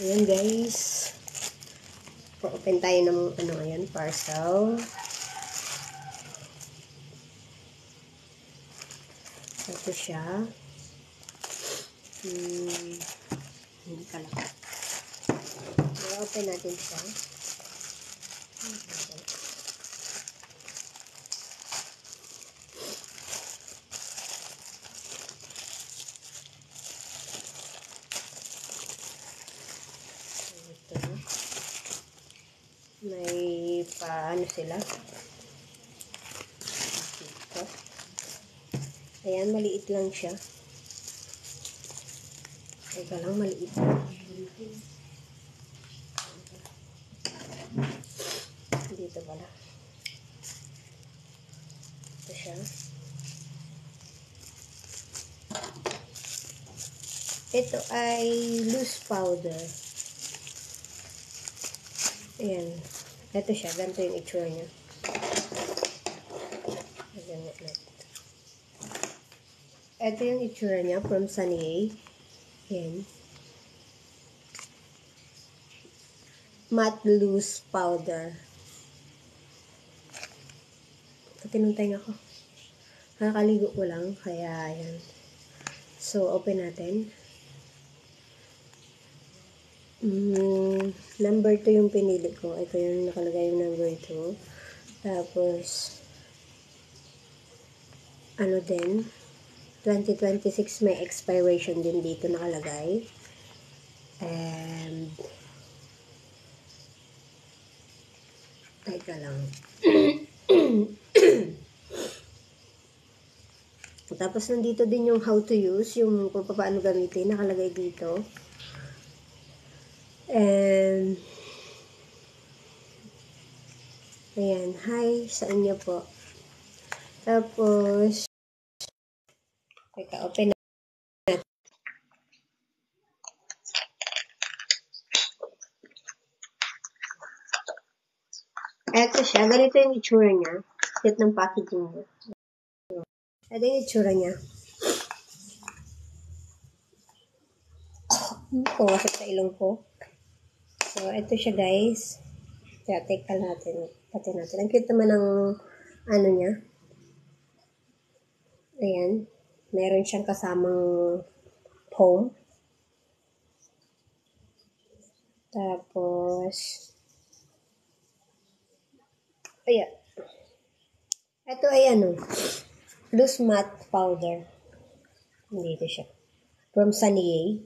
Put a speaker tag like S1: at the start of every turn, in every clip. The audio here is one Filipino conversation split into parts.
S1: Ayan guys. Open tayo ng ngayon, parcel. Ito siya. Hindi pala. Open natin siya. May paano sila. Dito. Ayan, maliit lang siya. Teka lang, maliit. Dito pala. Ito siya. Ito ay loose powder. Ayan. Ito siya. Ganito yung itsura niya. Ito yung itsura niya from Sunny. Ayan. Matte loose powder. Tinuntay ako. Nakakaligo ko lang. Kaya, ayan. So, open natin. Number 2 yung pinili ko. Ito yung nakalagay yung number 2. Tapos, ano din, 2026 may expiration din dito nakalagay. And, teka lang. Tapos, nandito din yung how to use, yung kung paano gamitin, nakalagay dito. And, ayan, hi sa inyo po. Tapos, teka, open natin. Eto siya, ganito yung itsura niya. Ito ng packaging niya. Ito yung itsura niya. Pumasok sa ilong ko. So, ito siya guys. Kaya, teka natin. Pati natin. Ang cute naman ng ano niya. Ayan. Meron siyang kasamang foam. Tapos, ayan. Ito ay ano, loose matte powder. Dito siya. From Sunny.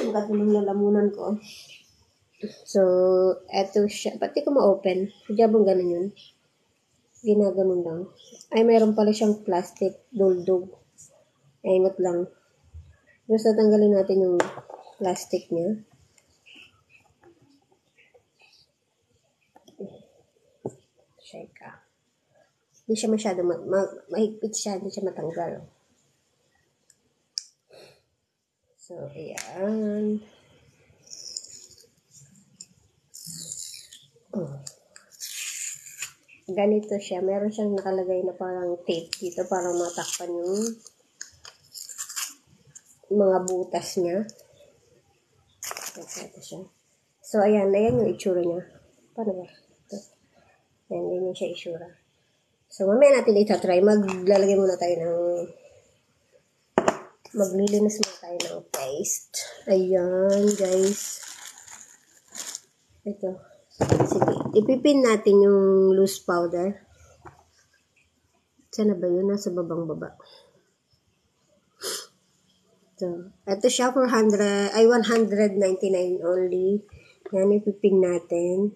S1: Ang katulong lalamunan ko. So, eto siya. Pati ko ma-open. Hujabong ganun yun. Ginaganon lang. Ay, mayroon pala siyang plastic. Duldog. Aingot lang. Basta tanggalin natin yung plastic niya. Sheka. Hindi siya masyado mahigpit siya. Hindi siya matanggal. So, ayan. Ganito siya. Meron siyang nakalagay na parang tape dito para matakpan yung mga butas niya. Ito siya. So, ayan. Ayan yung itsura niya. Paano ba? Ito. Ayan. Ganyan siya itsura. So, mamaya natin itatry. Maglalagay muna tayo ng maglilinis muna tayo ng paste. Ayan, guys. Ito. Sige. Ipipin natin yung loose powder. Sana ba yun? Nasa babang baba. So, ito siya for 199 only. Yan, ipipin natin.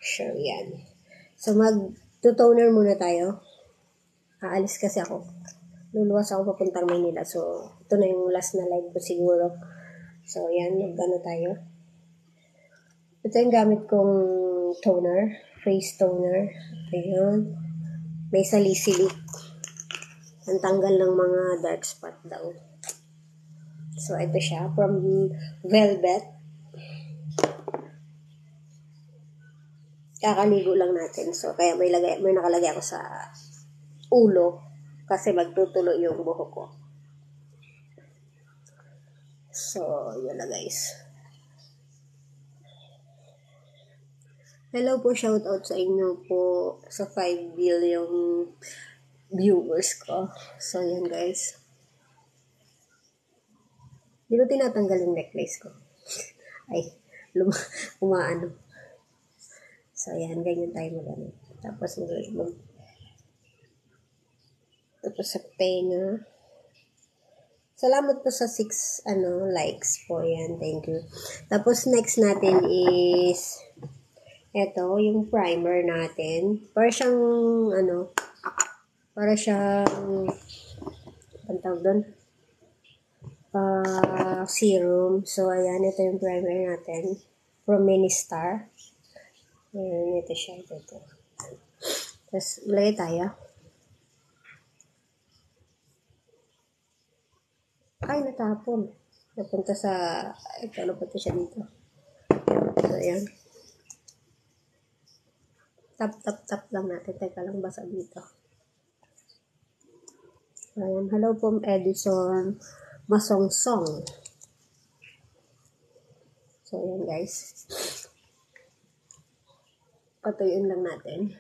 S1: Sure, yan. So, mag-toner muna tayo. Aalis kasi ako. Luluwas ako papuntang Manila. So, ito na yung last na live ko siguro. So, yan. Mag-ano tayo. Ito yung gamit kong toner. Face toner. Ayan. May salicylic. Ang tanggal ng mga dark spot daw. So, ito siya. From Velvet. Kakaligo lang natin. So, kaya may nakalagay ako sa ulo. Kasi magtutulo yung buhok ko. So, yun na guys. Hello po, shoutout sa inyo po sa 5 billion viewers ko. So, yan guys. Hindi ko tinatanggal yung necklace ko. Ay, umaano. So, yan. Ganyan tayo mag-ano. Tapos, tapos sa tenga. Salamat po sa 6 likes po. Yan. Thank you. Tapos, next natin is eto, yung primer natin. Para siyang, para siyang, ang tawag doon? Serum. So, ayan, ito yung primer natin. From Ministar. Ayan, ito siya. Ito. Tapos, lagay tayo. Ay, natapon. Napunta siya dito. So, ayan. Tap lang natin. Teka lang, basa dito. Ayan. Hello po, Edison Masongsong. So, ayan guys. Patuyuin lang natin.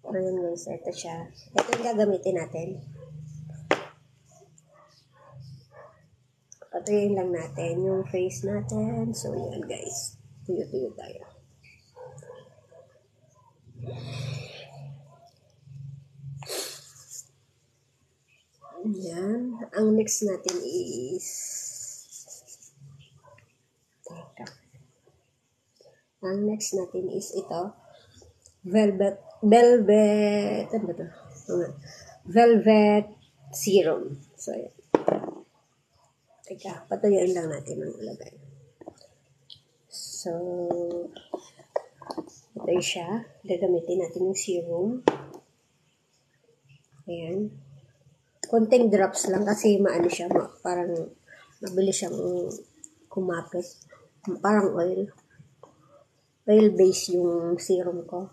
S1: So, ayan guys. Ito siya. Ito yung gagamitin natin. Patuyuin lang natin yung face natin. So, ayan guys. Tuyo-tuyo tayo. Ayan. Ang next natin is ito. Velvet ano ba ito? Velvet serum. So, ayan. Teka, patuyuin lang natin ang ilagay. So, ito siya. Gagamitin natin yung serum. Ayan. Konting drops lang kasi maano siya, parang mabilis siyang kumapit. Parang oil. Oil base yung serum ko.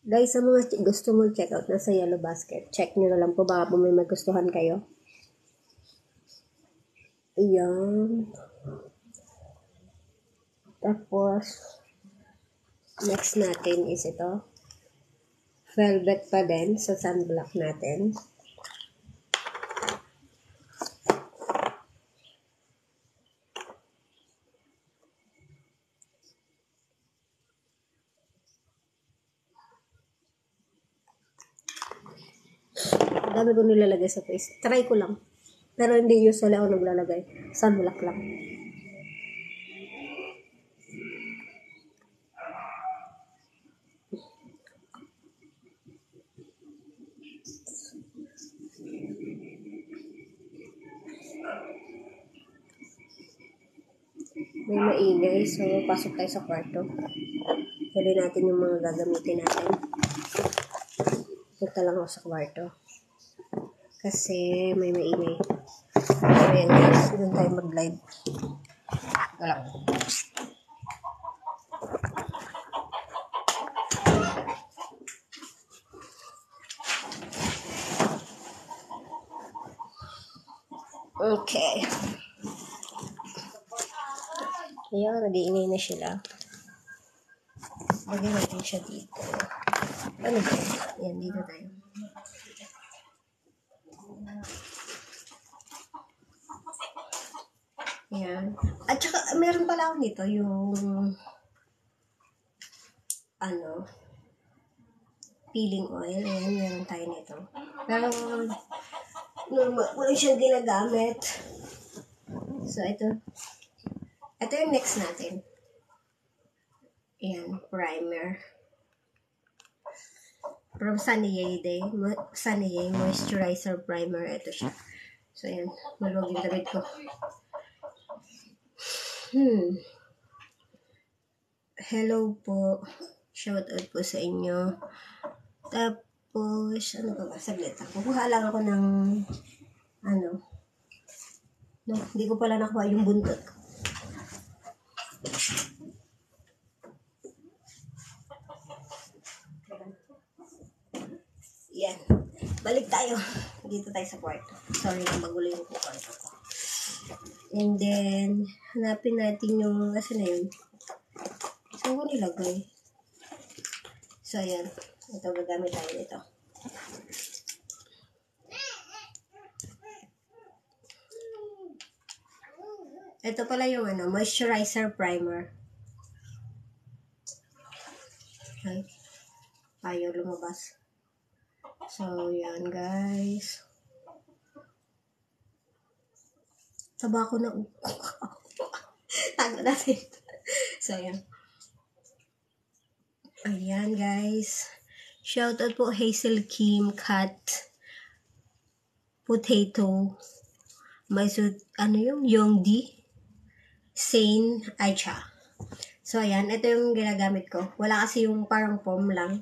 S1: Guys, sa mga gusto mo check out, nasa Yellow Basket. Check nyo na lang po, baka po may magustuhan kayo. Ayan. Tapos, next natin is ito. Velvet pa din sa sunblock natin. Dami ko nilalagay sa face. Try ko lang. Pero hindi usually ako naglalagay. Sunblock lang. May maingay. So, pasok tayo sa kwarto. Pwede natin yung mga gagamitin natin. Punta lang ako sa kwarto. Kasi may maingay. Ayan guys, doon tayo mag-live. Wala. Okay. Ayan, nag-iingay na sila. Lagyan natin siya dito. Ano ba? Ayan, dito tayo. Ayan. At saka, meron pala ako nito, yung peeling oil. Ayan, meron tayo nito. Pero, normal, wala siyang ginagamit. So, ito yung next natin. Ayan, primer. From Sunny Moisturizer Primer. Ito siya. So, ayan. Maluwag yung damit ko. Hello po. Shoutout po sa inyo. Tapos, ano ba? Saglit ako. Kukuha lang ako ng no, hindi ko pala nakuha yung buntot. balik tayo. Dito tayo sa kwarto. Sorry na magulo yung kwarto ko. And then, hanapin natin yung, kasi na yun. Saan ko nilagay? So, ayan. Ito, gagamit tayo nito. Ito pala yung moisturizer primer. Okay. Ayaw lumabas. So, yan guys. Taba ko na. Tago natin. So, yan. Ayan guys. Shoutout po Hazel Kim, Kat, Potato, Yongdi, Sane, Aicha. So, ayan. Ito yung ginagamit ko. Wala kasi yung parang foam lang.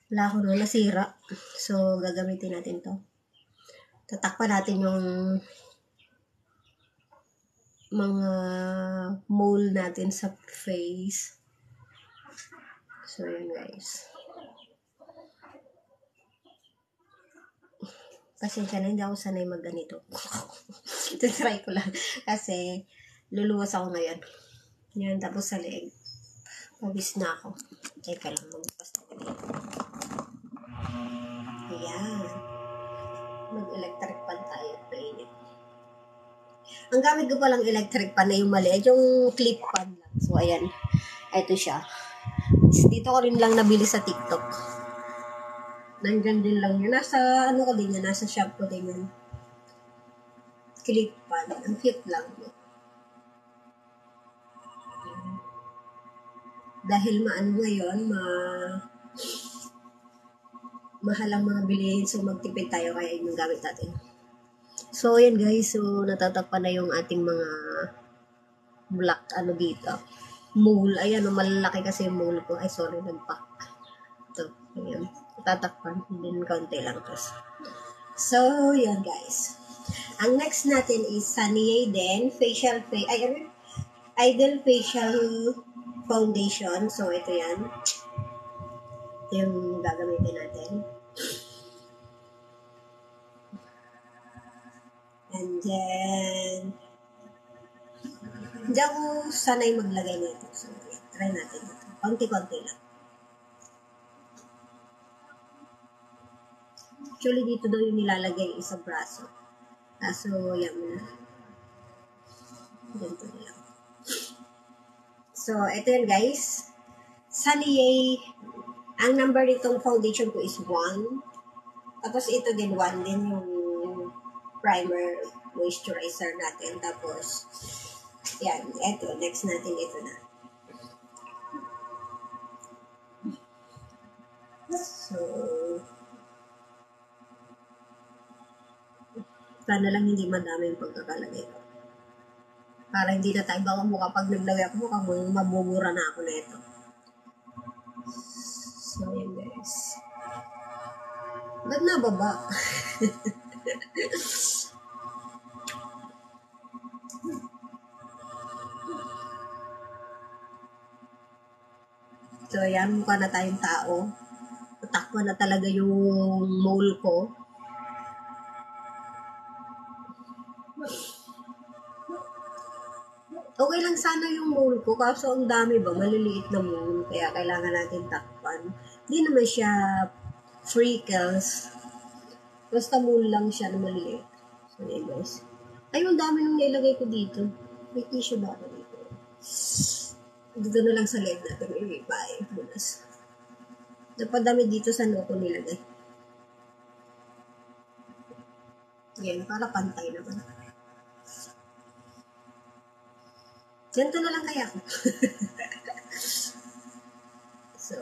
S1: Wala ko na nasira. So, gagamitin natin to. Tatakpan natin yung mga mole natin sa face. So, yun guys. Pasensya na, hindi ako sanay magganito. Try ko lang. Kasi, luluwas ako ngayon. Yan, tapos sa leeg. Pabis na ako. Teka lang, magpas na dito. Ayan. Mag-electric pan tayo. Painit. Ang gamit ko palang electric pan na yung maliit, yung clip pan lang. So, ayan. Ito siya. Dito ko rin lang nabili sa TikTok. Nandyan din lang yun. Nasa, ko din yan. Nasa shop ko din yun. Clip pan. Ang cute lang. Dahil ngayon, mahal ang mga bilihin. So, magtipid tayo. Kaya yun yung gamit natin. So, ayan guys. So, natatakpan na yung ating mga black, dito. Mole. Ayan, malalaki kasi yung mole ko. Ay, sorry, nagpack. Ito, ayan. Tatakpan. Din kaunti lang. So, yan guys. Ang next natin is Sunny din. Idol Facial Foundation. So, ito yan. Ito yung gagamitin natin. And then, hindi ako sanay maglagay nito. So, try natin ito. Konti-konti lang. Actually, dito daw yung nilalagay sa braso. So, yan muna. Ganito lang. So, ito yun guys. Sunny. Ang number nitong foundation ko is 1. Tapos, ito din 1 din yung primer moisturizer natin. Tapos, yan. Ito. Next natin ito na. So, sana lang hindi madami yung pagkakalagay ko. Para hindi na tayo baka mukha pag naglagay ako mukhang mabubura na ako na ito. So, yan guys. Ba't nababa? So, yan. Mukha na tayong tao. Tatakpan na talaga yung mole ko. Okay lang sana yung mole ko, kaso ang dami ba, maliliit na mole, kaya kailangan natin takpan. Hindi naman siya freckles. Basta mole lang siya na maliit. So, yun guys. Ay, ang dami nung nilagay ko dito. May tissue ba ako dito? Dito na lang sa leg natin. May bae. Bunas. Napadami dito sa noo ko nilagay. Yan, para pantay naman. Ganito na lang kaya ako. So,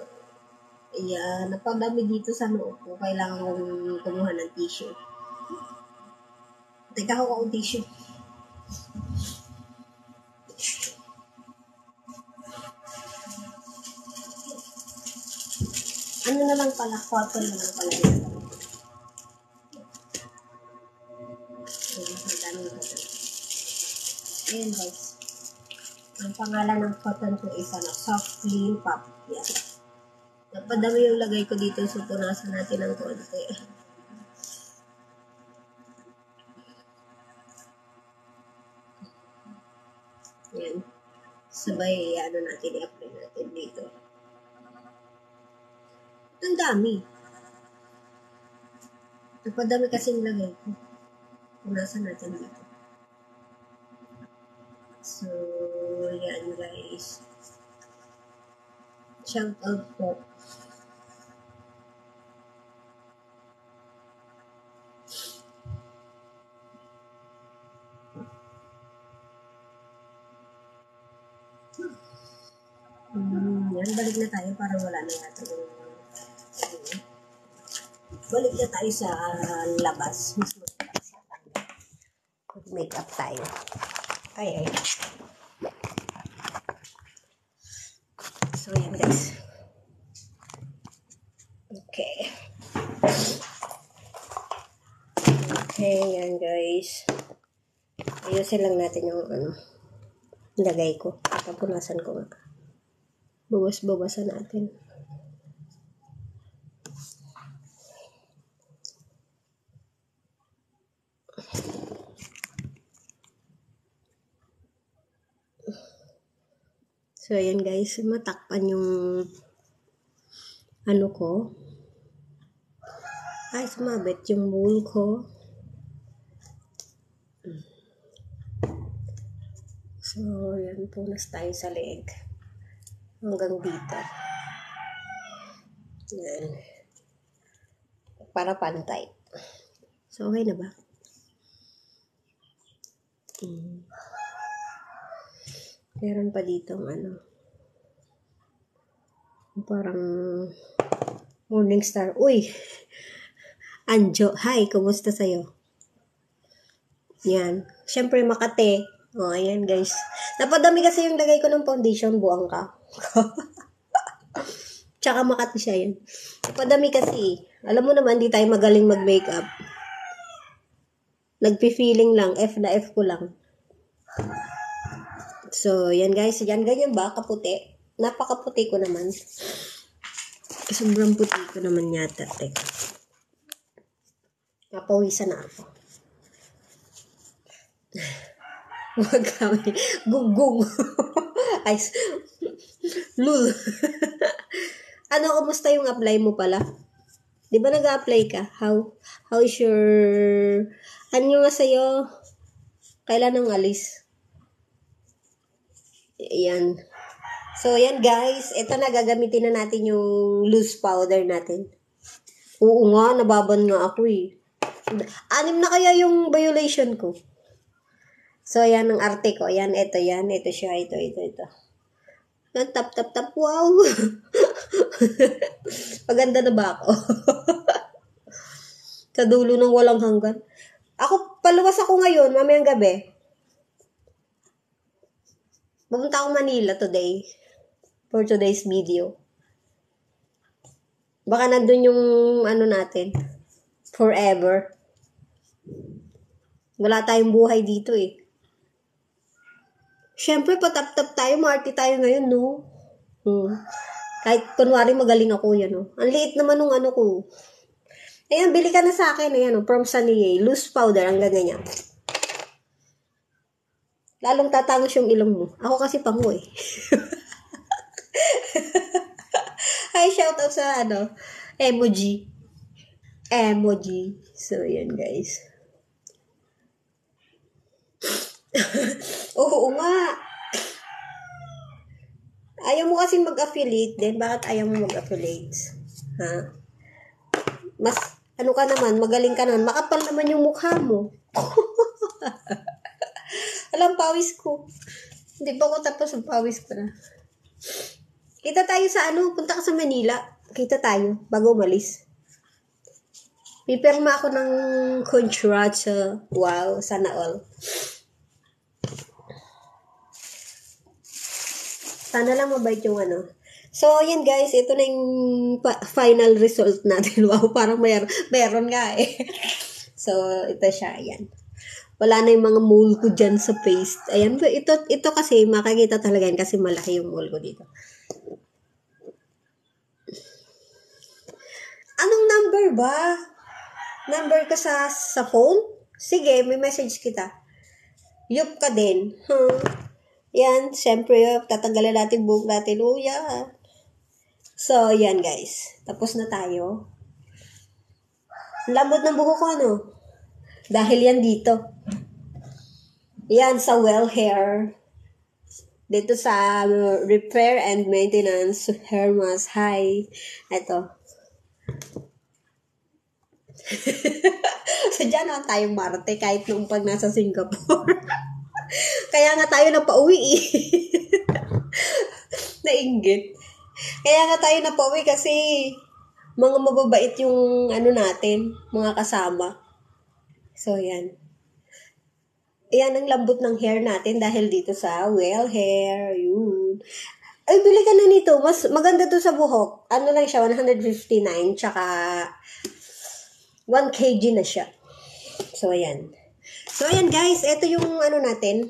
S1: ayan. Napadami dito sa noo ko. Kailangan kong kumuha ng tissue. Teka ako kung tissue. Ano na lang pala? Cotton na lang pala yan. Ayan guys. Ang pangalan ng cotton ko is soft clean pop. Yan. Napadami yung lagay ko dito. So, punasan natin ng konti. Yan. Sabay, ano natin, i-apply natin dito. Ang dami. Napadami kasing lagay ko. Punasan natin dito. So, yan guys. Shout out po. Yan, balik na tayo para wala na yata yung balik na tayo sa labas. Mas mag-make up tayo. Ay. So, yan guys. Okay. Okay, yan guys. Ayusin lang natin yung lagay ko. Tapunasan ko nga. Bawas-bawasan natin. So, ayan guys. Matakpan yung ano ko. Ay, sumabit yung bowl ko. So, yan. Punas tayo sa leeg. Hanggang dito. Yan. Para pantay. So, okay na ba? Meron pa dito parang morning star. Uy! Anjo, hi! Kumusta sa'yo? Yan. Siyempre, Makate. O, ayan guys. Napadami kasi yung lagay ko ng foundation. Buang ka. Tsaka Makati siya yan. Napadami kasi. Alam mo naman, di tayo magaling mag-makeup. Nagpi-feeling lang. F na F ko lang. So, yan guys. Yan, ganyan ba? Kaputi. Napakaputi ko naman. Sobrang puti ko naman yata. Teka. Napawisan na ako. Huwag kami. Gung-gung. Ay, lul. Ano, kumusta yung apply mo pala? Di ba nag-apply ka? How is your... Ano nga sa'yo? Kailan ang alis? Ayan. So, yan guys. Ito na, gagamitin na natin yung loose powder natin. Oo nga, nababan nga ako eh. 6 na kaya yung violation ko. So, yan ang arte ko. Yan, ito yan. Ito siya. Ito. Yan, tap. Wow! Maganda na ba ako? Sa dulo ng walang hanggan. Paluwas ako ngayon, mamayang gabi. Pupunta ako Manila today. For today's video. Baka nandun yung natin. Forever. Wala tayong buhay dito eh. Siyempre, patap-tap tayo. Maarte tayo ngayon, no? Kahit kunwari magaling ako yan, no? Ang liit naman nung ko. Ayan, bili ka na sa akin. Ayan, from Saniye. Loose powder. Ang ganyan. Lalong tatangos yung ilong mo. Ako kasi pango eh. Hi, shoutout sa emoji. So, yan guys. Oo nga. Ayaw mo kasi mag-affiliate din. Bakit ayaw mo mag-affiliate? Ha? Mas, ka naman, magaling ka naman. Makapal naman yung mukha mo. Alam, pawis ko. Hindi pa ako tapos ang pawis ko na. Kita tayo sa punta ka sa Manila. Kita tayo, bago umalis. Pipirma ako ng contract sa wow, sana all. Sana lang mabait yung So, yan guys, ito na yung final result natin. Wow, parang meron nga eh. So, ito siya, ayan. Wala na yung mga mole ko dyan sa face. Ayan, ito kasi, makikita talaga yan kasi malaki yung mole ko dito. Anong number ba? Number ka sa phone? Sige, may message kita. Yup ka din. Yan, syempre, tatanggalin natin buhok natin. Oh, yeah. So, yan guys. Tapos na tayo. Lambot ng buhok ko, ano? Dahil yan dito. Yan, sa Well Hair. Dito sa Repair and Maintenance Hair Mask. Hi. Ito. Sadya naman tayong Marte kahit noong pag nasa Singapore. Kaya nga tayo napauwi eh. Nainggit. Kaya nga tayo napauwi kasi mga mababait yung ano natin, mga kasama. So, yan. Ayan ang lambot ng hair natin dahil dito sa Well Hair. Yun. Ay, bili ka na nito. Mas maganda to sa buhok. Ano lang siya, 159. Tsaka 1 kg na siya. So, ayan. So, ayan guys. Ito yung ano natin.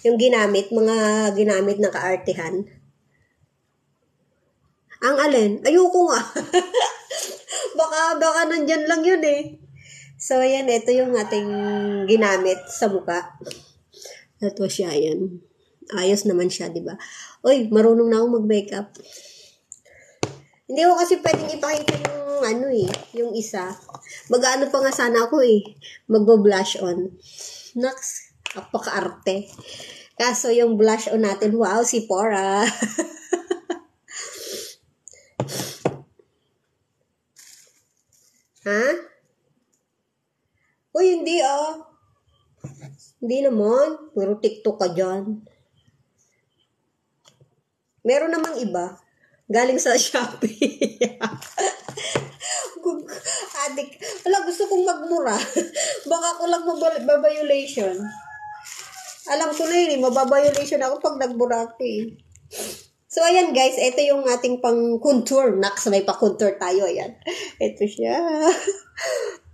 S1: Yung ginamit. Mga ginamit na kaartihan. Ang alin? Ayoko nga. baka nandyan lang yun eh. So, ayan, ito yung ating ginamit sa mukha. Ito siya, ayan. Ayos naman siya, di ba? Uy, marunong na akong mag-makeup. Hindi ko kasi pwedeng ipakita yung ano eh, yung isa. Mag-ano pa nga sana ako eh, magbo-blush on. Naks, apaka-arte. Kaso yung blush on natin, wow, si Pora. Ha? Uy, hindi ah. Hindi naman. Puro TikTok ka dyan. Meron namang iba. Galing sa Shopee. Adik. Wala, gusto kong magmura. Baka ako lang mababiolation. Alam ko na yun eh. Mababiolation ako pag nagmura ako eh. So, ayan guys. Ito yung ating pang-contour. Naks, may pa-contour tayo. Ayan. Ito siya.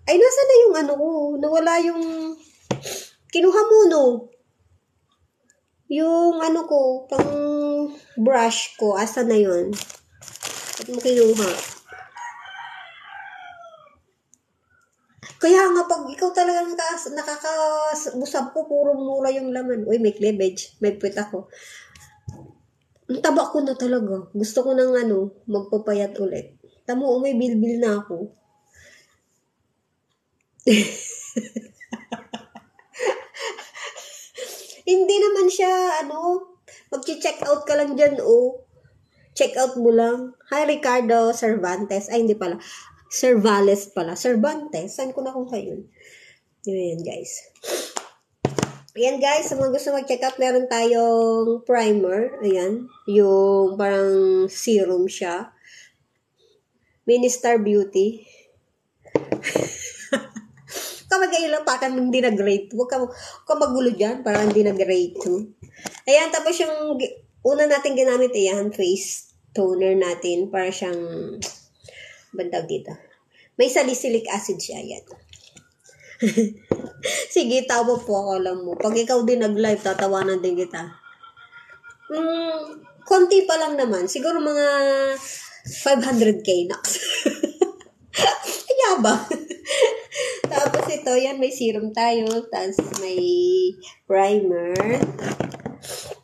S1: Ay, nasa na yung ano ko? Nawala yung... Kinuha mo, no? Yung ano ko, pang brush ko. Asa na yun? At mo kinuha? Kaya nga, pag ikaw talagang nakakabusap ko, puro mura yung laman. Uy, may cleavage. May puwit ako. Ang taba ko na talaga. Gusto ko ng ano, magpapayat ulit. Tamo, may bilbil na ako. Hindi naman siya, ano, mag-check out ka lang dyan, oh. Check out mo lang. Hi, Ricardo Cervantes. Ay, hindi pala. Cervales pala. Cervantes. Saan ko na kung kayo? Yun, guys. Ayan, guys. Sa mga gusto mag-check out, meron tayong primer. Ayan. Yung parang serum siya. Ministar Beauty. Mag-ilang pa ka hindi nag-grade 2. Huwag ka magulo dyan, parang hindi nag-grade 2. Ayan, tapos yung una natin ginamit, ayan, face toner natin, para siyang, bantag dito. May salicylic acid siya, ayan. Sige, tawa po ako, alam mo. Pag ikaw din nag-live, tatawanan din kita. Konti pa lang naman. Siguro mga 500k naks. Kaya ba? Tapos ito, yan, may serum tayo. Tapos may primer.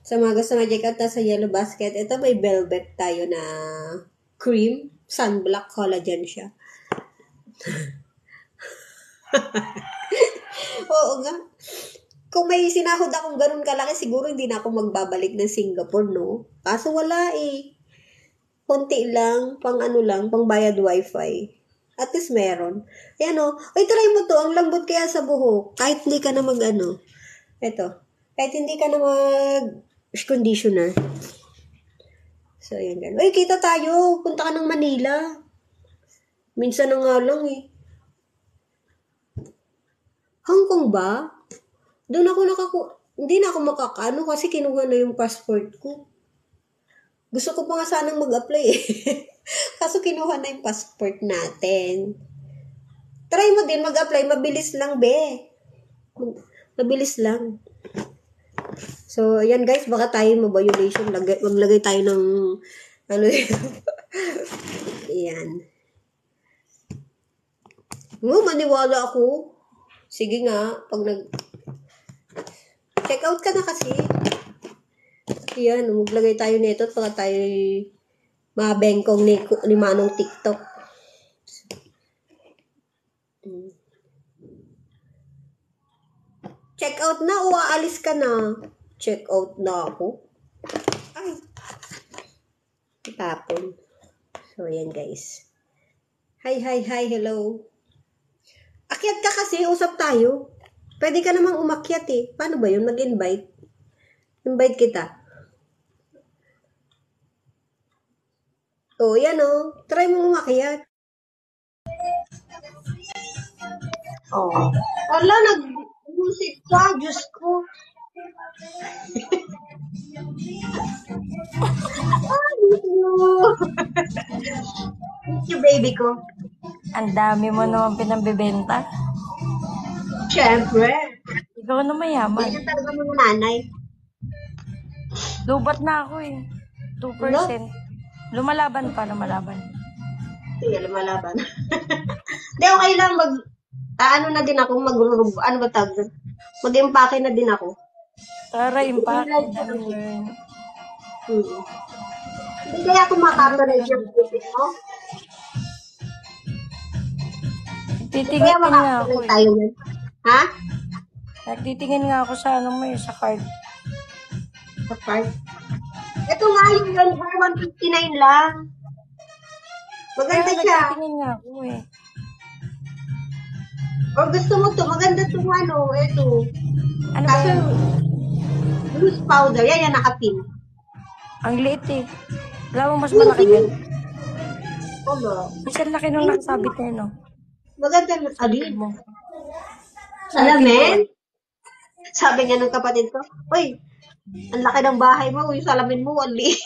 S1: Sa mga gusto mag-check out sa Yellow Basket, ito may velvet tayo na cream. Sunblock collagen siya. Oo nga. Kung may sinahod akong ganun kalaki, siguro hindi na ako magbabalik ng Singapore, no? Kaso wala eh. Konti lang, pang ano lang, pang bayad wifi. At least meron. Ayan o. Ay, try mo to. Ang lambot kaya sa buhok. Kahit hindi ka na mag-ano. Ito. Kahit hindi ka na mag-conditioner. So, ayan ganun. Ay, kita tayo. Punta ka ng Manila. Minsan na nga lang eh. Hong Kong ba? Doon ako hindi na ako makakano kasi kinuha na yung passport ko. Gusto ko pa nga sanang mag-apply eh. Kaso kinuha na yung passport natin. Try mo din mag-apply. Mabilis lang, be. Mabilis lang. So, ayan guys. Baka tayo ma-violation. Maglagay tayo ng ano yun. Ayan. Maniwala ako. Sige nga. Pag check out ka na kasi. Yan, maglagay tayo nito at baka tayo mabengkong ni Manong TikTok. Check out na o aalis ka na? Check out na ako. Ay. Tapon. So, yan guys. Hi, hello. Akyat ka kasi, usap tayo. Pwede ka namang umakyat eh. Paano ba yun? Mag-invite? Invite kita. Oh, yan oh. Try mo umakyat. Oh. Wala, nag-music ka. Diyos ko. Thank you, baby ko.
S2: Ang dami mo naman pinambibenta.
S1: Siyempre.
S2: Ikaw na mayaman.
S1: Yan talaga mga nanay.
S2: Lubat na ako eh. 2%. Lumalaban pa.
S1: Sige, lumalaban. Hindi, okay lang. Ano na din ako, ano ba tawag doon? Mag-impake na din ako.
S2: Tara, impact. Dami learn.
S1: Hindi kaya ako makaparage yung video mo.
S2: Titingin nga ako eh.
S1: Tayo na. Ha?
S2: Nagtitingin nga ako sa ano mo eh, sa card.
S1: Sa card? Ito nga yung number 159 lang. Maganda
S2: Kaya
S1: siya.
S2: nagtitingin nga ako eh.
S1: Or gusto mo to, maganda to ano, ito.
S2: Ano ba yan?
S1: Loose powder, yan nakapin.
S2: Ang liit eh. Wala mo mas malaki yan.
S1: Oo.
S2: Isang laki nung nakasabit na yun, no?
S1: Maganda na, alin
S2: mo.
S1: Salamin? Sabi niya nung kapatid ko, uy, ang laki ng bahay mo, yung salamin mo, ang liit.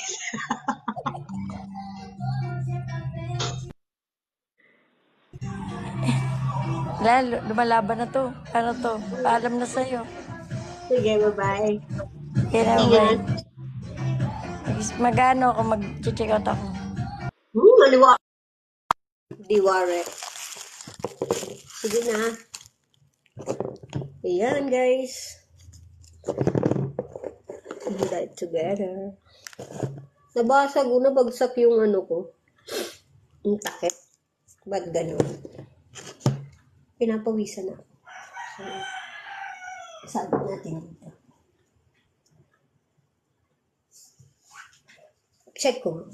S2: Lalo, lumalaban na to. Ano to? Paalam na sa'yo.
S1: Sige, bye-bye.
S2: Kaya
S1: Ingat.
S2: Magano ako, mag-check out ako.
S1: Maliwa. Diware. Sige na. Ayan, guys. Do that together. Nabasag o nabagsak yung ano ko. Yung takip. Ba't ganun? Pinapawisan na. So, sabit natin dito. Check ko.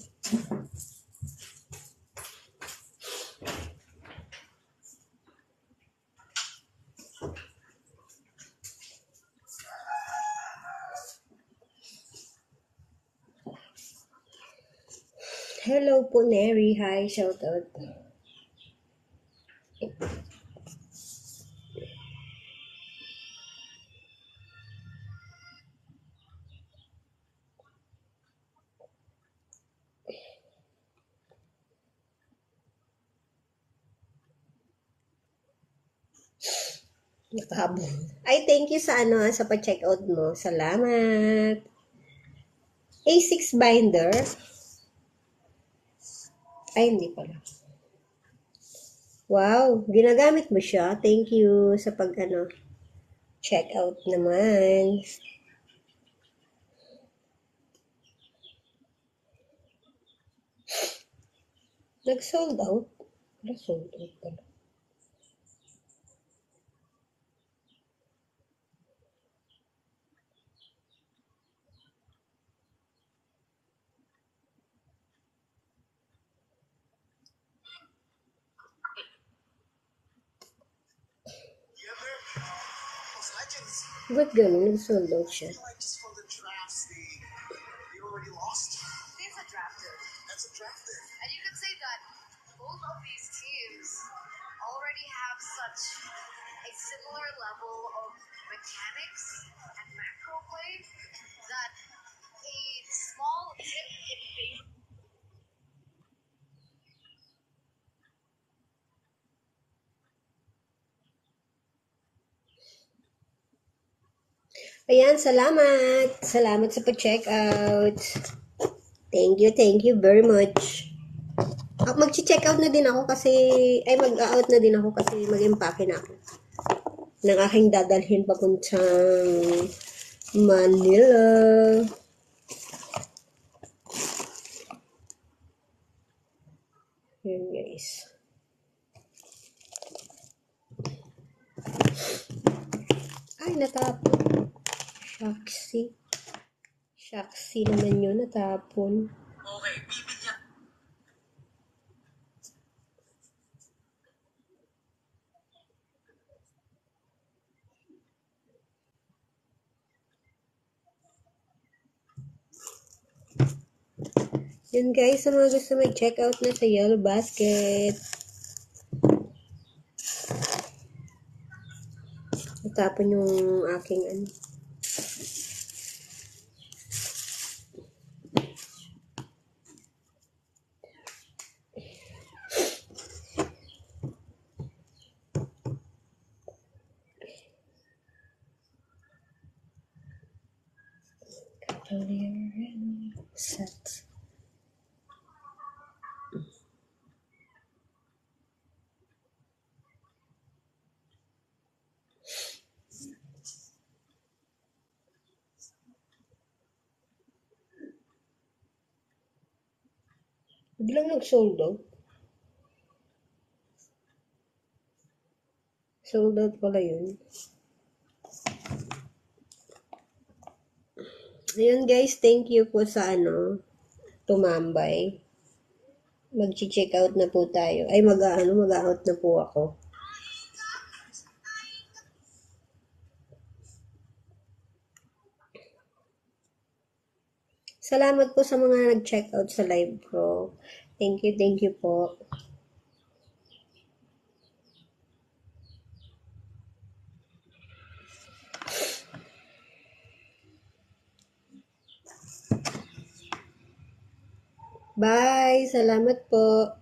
S1: Hello po, Neri. Hi, shout out. Nakahabol. Ay, thank you sa sa pa-check out mo. Salamat. A6 binder. Ay, hindi pala. Wow, ginagamit mo siya. Thank you sa check out naman. Nag-sold out? Nag-sold out pala. Ba't ganun? Nag-sold out siya.
S3: And you could say that both of these teams already have such a similar level of mechanics and macro play that a small tip in favor.
S1: Ayan, salamat. Salamat sa pa-check out. Thank you very much. Mag-check out na din ako kasi, mag-out na din ako kasi mag-impake na ako ng aking dadalhin papuntang Manila. Yun guys. Ay, natapon. Shaksi. Shaksi naman yun, natapon.
S4: Okay, bibigyan.
S1: Yun guys, sa mga gusto mag-check out na sa Yellow Basket. Natapon yung aking ano. Set. Biglang nag-sold out. Sold out pala yun. Ayun guys, thank you po sa tumambay. Mag-check out na po tayo. Ay, mag-out na po ako. Salamat po sa mga nag-check out sa live ko. Thank you po. Bye! Salamat po.